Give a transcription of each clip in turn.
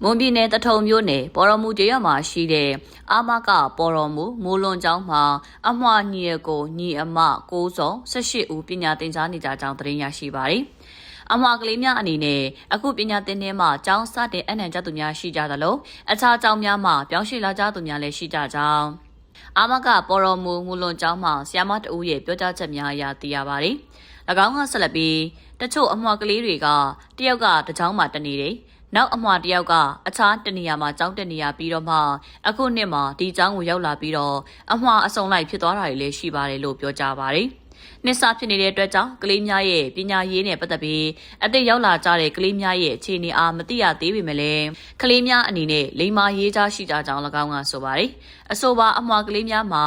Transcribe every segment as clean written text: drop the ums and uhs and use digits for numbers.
မွန်ပြည်နယ်တထုံမြို့နယ်ပေါ်တော်မူကျေးရွာမှာရှိတဲ့အာမကပေါ်တော်မူမိုးလွန်ကျောင်းမှာအမွှာညီအကိုညီအမ9စုံ18ဦးပညာသင်ကြားနေကြကြောင်းသတင်းရရှိပါတယ်။အမွှာကလေးများအနေနဲ့အခုပညာသင်တဲ့မှာကျောင်းစတင်အနှံကြသူများရှိကြသလိုအခြားကျောင်းများမှာပြောင်းရွှေ့လာကြသူများလည်းရှိကြကြောင်းအာမကပေါ်တော်မူမိုးလွန်ကျောင်းမှာဆရာမတဦးရဲ့ပြောကြားချက်များအရသိရပါတယ်။၎င်းကဆက်လက်ပြီးတချို့အမွှာကလေးတွေကတယောက်ကတကျောင်းမှာတနေတယ်နောက်အမွှာတယောက်ကအခြားတနေရာမှာကျောင်းတက်နေရပြီးတော့မှအခုနှစ်မှာဒီကျောင်းကိုရောက်လာပြီးတော့အမွှာအစုံလိုက်ဖြစ်သွားတာတွေလည်းရှိပါတယ်လို့ပြောကြပါတယ်။နှစ်စာဖြစ်နေတဲ့အတွက်ကြောင့်ကလေးများရဲ့ပညာရေးနဲ့ပတ်သက်ပြီးအသက်ရောက်လာကြတဲ့ကလေးများရဲ့အခြေအနေအားမသိရသေးပေမဲ့လည်းကလေးများအနေနဲ့လိမ္မာရေးချရှိကြကြောင်း၎င်းကဆိုပါတယ်။အဆိုပါအမွှာကလေးများမှာ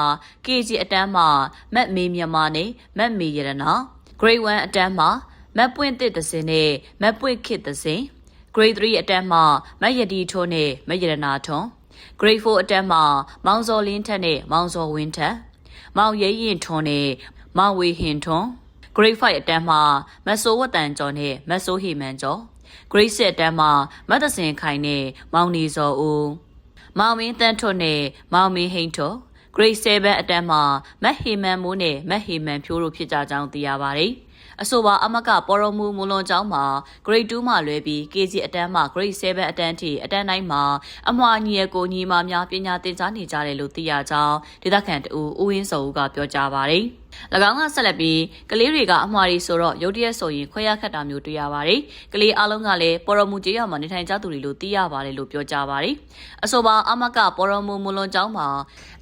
KG အတန်းမှာမတ်မေမြန်မာနဲ့မတ်မေရတနာ Grade 1အတန်းမှာမတ်ပွင့်တစ်သစင်နဲ့မတ်ပွင့်ခေတ်သစင်Grade 3အတန်းမှာမက်ရတီထွန်းနဲ့မက်ရတနာထွန်း Grade 4အတန်းမှာမောင်စော်လင်းထက်နဲ့မောင်စော်ဝင်းထက်မောင်ရဲရင်ထွန်းနဲ့မောင်ဝေဟင်ထွန်း Grade 5အတန်းမှာမတ်ဆိုးဝတ်တန်ကျော်နဲ့မတ်ဆိုးဟီမန်ကျော် Grade 6အတန်းမှာမတ်သစင်ခိုင်နဲ့မောင်နေစော်ဦးမောင်မင်းတန်းထွန်းနဲ့မောင်မင်းဟိန်ထွန်း Grade 7အတန်းမှာမတ်ဟီမန်မိုးနဲ့မတ်ဟီမန်ဖြိုးတို့ဖြစ်ကြကြောင်းသိရပါတယ်အဆိုပါအမကပေါ်တော်မူမူလွန်ကျောင်းမှာ Grade 2မှလွဲပြီး KG အတန်းမှ Grade 7အတန်းထိအတန်းတိုင်းမှာအမွှာညီအကိုညီမများပညာသင်ကြားနေကြတယ်လို့သိရကြောင်းဒေသခံတဦးဦးဝင်းစောဦးကပြောကြားပါတယ်။၎င်းကဆက်လက်ပြီးကလေးတွေကအမွှာတွေဆိုတော့ရုတ်တရက်ဆိုရင်ခွဲရခတ်တာမျိုးတွေ့ရပါတယ်။ကလေးအလုံးကလည်းပေါ်တော်မူကျေးရွာမှာနေထိုင်ကြသူတွေလို့သိရပါတယ်လို့ပြောကြားပါတယ်။အဆိုပါအမကပေါ်တော်မူမူလွန်ကျောင်းမှာ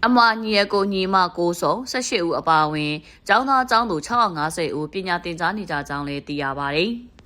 အမွှာညီအကိုညီမ9စုံ18ဦးအပါအဝင်ကျောင်းသားကျောင်းသူ650ဦးပညာသင်ကြားနေကြကြောင်းလည်းသိရပါတယ်။